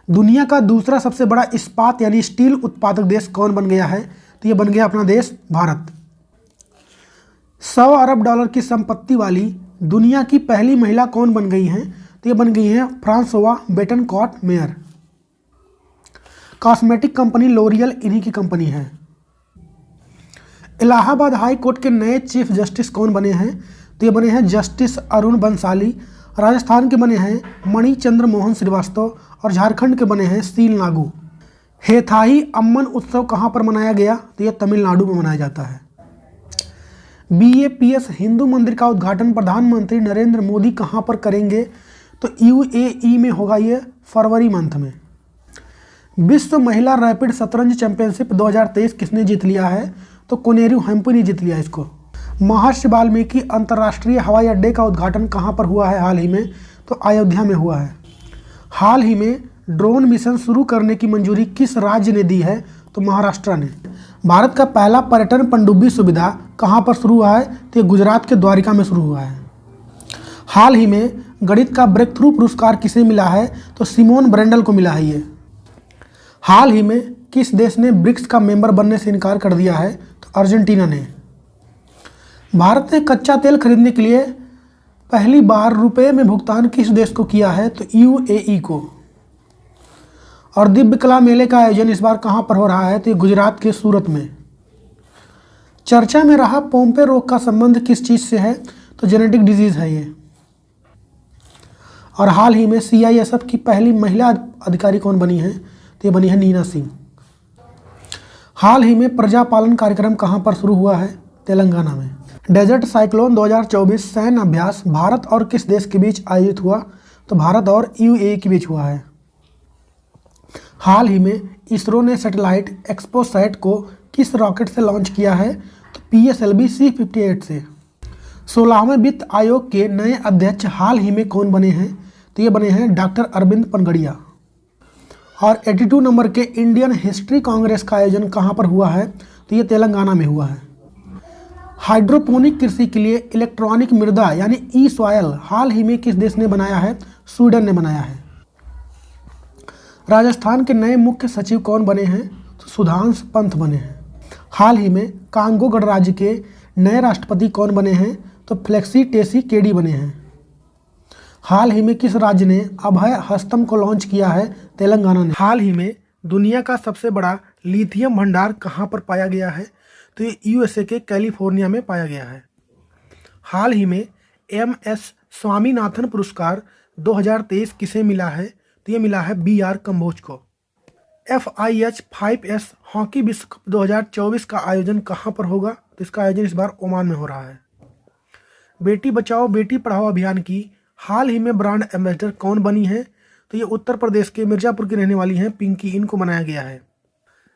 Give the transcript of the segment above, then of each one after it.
दुनिया का दूसरा सबसे बड़ा इस्पात यानी स्टील उत्पादक देश कौन बन गया है? तो ये बन गया अपना देश भारत। 100 अरब डॉलर की संपत्ति वाली दुनिया की पहली महिला कौन बन गई हैं? तो ये बन गई हैं फ्रांसोवा बेटनकॉट मेयर। कॉस्मेटिक कंपनी लोरियल इन्हीं की कंपनी है। इलाहाबाद हाई कोर्ट के नए चीफ जस्टिस कौन बने हैं? तो ये बने हैं जस्टिस अरुण बंसाली। राजस्थान के बने हैं मणिचंद्र मोहन श्रीवास्तव और झारखंड के बने हैं सील नागू। हेथाही अम्मन उत्सव कहाँ पर मनाया गया? तो यह तमिलनाडु में मनाया जाता है। BAPS हिंदू मंदिर का उद्घाटन प्रधानमंत्री नरेंद्र मोदी कहाँ पर करेंगे? तो UAE में होगा ये फरवरी मंथ में। विश्व महिला रैपिड शतरंज चैंपियनशिप 2023 किसने जीत लिया है? तो कोनेरू हेम्पी ने जीत लिया इसको। महर्षि वाल्मीकि अंतर्राष्ट्रीय हवाई अड्डे का उद्घाटन कहाँ पर हुआ है हाल ही में? तो अयोध्या में हुआ है। हाल ही में ड्रोन मिशन शुरू करने की मंजूरी किस राज्य ने दी है? तो महाराष्ट्र ने। भारत का पहला पर्यटन पनडुब्बी सुविधा कहाँ पर शुरू हुआ है? तो ये गुजरात के द्वारिका में शुरू हुआ है। हाल ही में गणित का ब्रेक थ्रू पुरस्कार किसे मिला है? तो सिमोन ब्रेंडल को मिला है ये। हाल ही में किस देश ने ब्रिक्स का मेंबर बनने से इनकार कर दिया है? तो अर्जेंटीना ने। भारत ने कच्चा तेल खरीदने के लिए पहली बार रुपए में भुगतान किस देश को किया है? तो UAE को। और दिव्य कला मेले का आयोजन इस बार कहाँ पर हो रहा है? तो ये गुजरात के सूरत में। चर्चा में रहा पोम्पे रोग का संबंध किस चीज़ से है? तो जेनेटिक डिजीज है ये। और हाल ही में CISF की पहली महिला अधिकारी कौन बनी है? तो ये बनी है नीना सिंह। हाल ही में प्रजापालन कार्यक्रम कहाँ पर शुरू हुआ है? तेलंगाना में। डेजर्ट साइक्लोन 2024 सैन्य अभ्यास भारत और किस देश के बीच आयोजित हुआ? तो भारत और UAE के बीच हुआ है। हाल ही में इसरो ने सैटेलाइट एक्सपोसैट को किस रॉकेट से लॉन्च किया है? तो PSLV C-58 से। 16वें वित्त आयोग के नए अध्यक्ष हाल ही में कौन बने हैं? तो ये बने हैं डॉक्टर अरविंद पनगड़िया। और 82 नंबर के इंडियन हिस्ट्री कांग्रेस का आयोजन कहाँ पर हुआ है? तो ये तेलंगाना में हुआ है। हाइड्रोपोनिक कृषि के लिए इलेक्ट्रॉनिक मृदा यानी ई-सॉयल हाल ही में किस देश ने बनाया है? स्वीडन ने बनाया है। राजस्थान के नए मुख्य सचिव कौन बने हैं? तो सुधांश पंत बने हैं। हाल ही में कांगो गणराज्य के नए राष्ट्रपति कौन बने हैं? तो फ्लेक्सी टेसीकेडी बने हैं। हाल ही में किस राज्य ने अभय हस्तम को लॉन्च किया है? तेलंगाना ने। हाल ही में दुनिया का सबसे बड़ा लिथियम भंडार कहाँ पर पाया गया है? तो ये USA के कैलिफोर्निया में पाया गया है। हाल ही में MS स्वामीनाथन पुरस्कार 2023 किसे मिला है? तो ये मिला है BR कंबोज को। FIH 5S हॉकी विश्व कप 2024 का आयोजन कहाँ पर होगा? तो इसका आयोजन इस बार ओमान में हो रहा है। बेटी बचाओ बेटी पढ़ाओ अभियान की हाल ही में ब्रांड एम्बेसडर कौन बनी है? तो ये उत्तर प्रदेश के मिर्जापुर की रहने वाली हैं पिंकी। इनको बनाया गया है।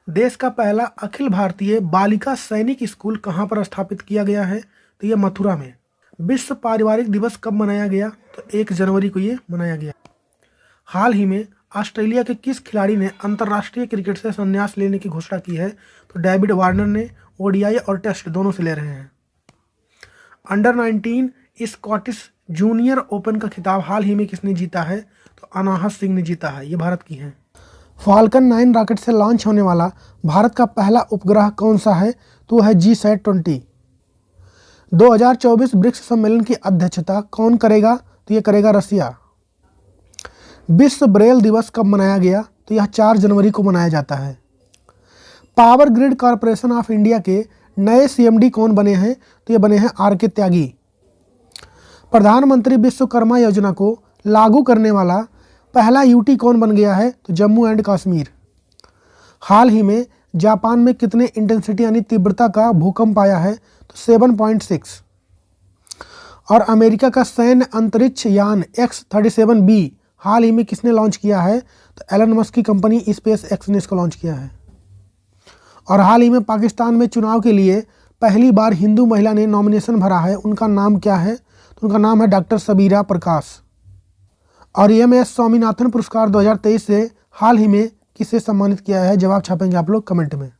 देश का पहला अखिल भारतीय बालिका सैनिक स्कूल कहाँ पर स्थापित किया गया है? तो ये मथुरा में। विश्व पारिवारिक दिवस कब मनाया गया? तो 1 जनवरी को ये मनाया गया। हाल ही में ऑस्ट्रेलिया के किस खिलाड़ी ने अंतर्राष्ट्रीय क्रिकेट से संन्यास लेने की घोषणा की है? तो डेविड वार्नर ने। ODI और टेस्ट दोनों से ले रहे हैं। अंडर 19 स्कॉटिश जूनियर ओपन का खिताब हाल ही में किसने जीता है? तो अनाहत सिंह ने जीता है। ये भारत की हैं। फाल्कन 9 रॉकेट से लॉन्च होने वाला भारत का पहला उपग्रह कौन सा है? तो है GSAT-20। 2024 ब्रिक्स सम्मेलन की अध्यक्षता कौन करेगा? तो ये करेगा रसिया। विश्व ब्रेल दिवस कब मनाया गया? तो यह 4 जनवरी को मनाया जाता है। Power grid corporation of India के नए CMD कौन बने हैं? तो ये बने हैं RK त्यागी। प्रधानमंत्री विश्वकर्मा योजना को लागू करने वाला पहला UT कौन बन गया है? तो जम्मू एंड कश्मीर। हाल ही में जापान में कितने इंटेंसिटी यानी तीव्रता का भूकंप आया है? तो 7.6। और अमेरिका का सैन्य अंतरिक्ष यान X-37B हाल ही में किसने लॉन्च किया है? तो एलन मस्क की कंपनी SpaceX ने इसको लॉन्च किया है। और हाल ही में पाकिस्तान में चुनाव के लिए पहली बार हिंदू महिला ने नॉमिनेशन भरा है। उनका नाम क्या है? तो उनका नाम है डॉक्टर सबीरा प्रकाश। और MS स्वामीनाथन पुरस्कार 2023 से हाल ही में किसे सम्मानित किया है? जवाब छापेंगे आप लोग कमेंट में।